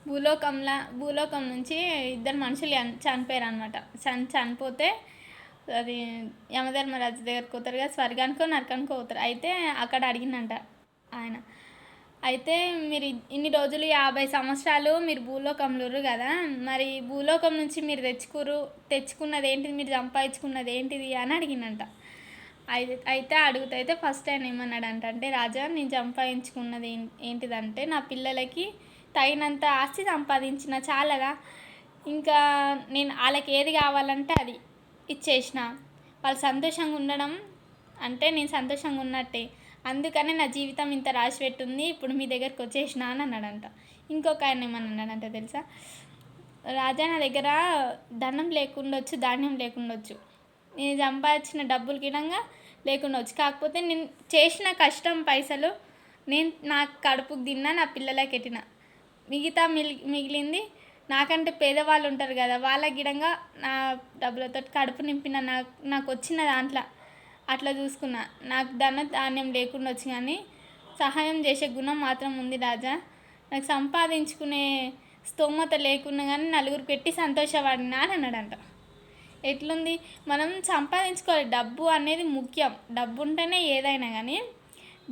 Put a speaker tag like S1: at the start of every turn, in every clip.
S1: భూలోకం నుంచి ఇద్దరు మనుషులు చనిపోయారు అనమాట. చనిపోతే అది యమధర్మరాజు దగ్గరికి పోతారు కదా, స్వర్గానికో నరకానికో పోతారు. అయితే అక్కడ అడిగిందంట ఆయన, అయితే మీరు ఇన్ని రోజులు 50 సంవత్సరాలు మీరు భూలోకంలో కదా, మరి భూలోకం నుంచి మీరు తెచ్చుకున్నది ఏంటిది, మీరు సంపాదించుకున్నది ఏంటిది అని అడిగిందంట. అయితే అడిగితే ఫస్ట్ ఆయన ఏమన్నాడంట అంటే, రాజా నేను సంపాదించుకున్నది ఏంటిదంటే నా పిల్లలకి తగినంత ఆస్తి సంపాదించిన చాలదా, ఇంకా నేను వాళ్ళకి ఏది కావాలంటే అది ఇచ్చేసిన, వాళ్ళు సంతోషంగా ఉండడం అంటే నేను సంతోషంగా ఉన్నట్టే, అందుకనే నా జీవితం ఇంత రాసి పెట్టుంది, ఇప్పుడు మీ దగ్గరికి వచ్చేసిన అని అన్నాడంట. ఇంకొక ఆయన ఏమన్నాడంట తెలుసా, రాజా నా దగ్గర ధనం లేకుండొచ్చు, ధాన్యం లేకుండొచ్చు, నేను సంపాదించిన డబ్బులు కినంగా లేకుండొచ్చు, కాకపోతే నేను చేసిన కష్టం పైసలు నేను నా కడుపుకు తిన్నా, నా పిల్లలకి ఎట్టిన, మిగతా మిగిలింది నాకంటే పేదవాళ్ళు ఉంటారు కదా, వాళ్ళ గిడంగా నా డబ్బులతో కడుపు నింపిన, నాకు వచ్చిన దాంట్లో అట్లా చూసుకున్నా, నాకు ధాన్యం లేకుండా వచ్చి కానీ సహాయం చేసే గుణం మాత్రం ఉంది రాజా, నాకు సంపాదించుకునే స్తోమత లేకున్నా కానీ నలుగురు పెట్టి సంతోషపడినా అని అన్నాడంట. ఎట్లుంది, మనం సంపాదించుకోవాలి, డబ్బు అనేది ముఖ్యం, డబ్బు ఉంటేనే ఏదైనా, కానీ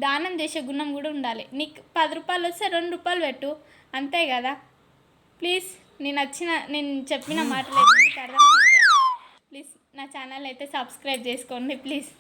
S1: దానం చేసే గుణం కూడా ఉండాలి. నీకు 10 రూపాయలు వస్తే 2 రూపాయలు పెట్టు, అంతే కదా. ప్లీజ్ నేను చెప్పిన మాటలు అయితే మీకు అర్థమైతే ప్లీజ్ నా ఛానల్ అయితే సబ్స్క్రైబ్ చేసుకోండి ప్లీజ్.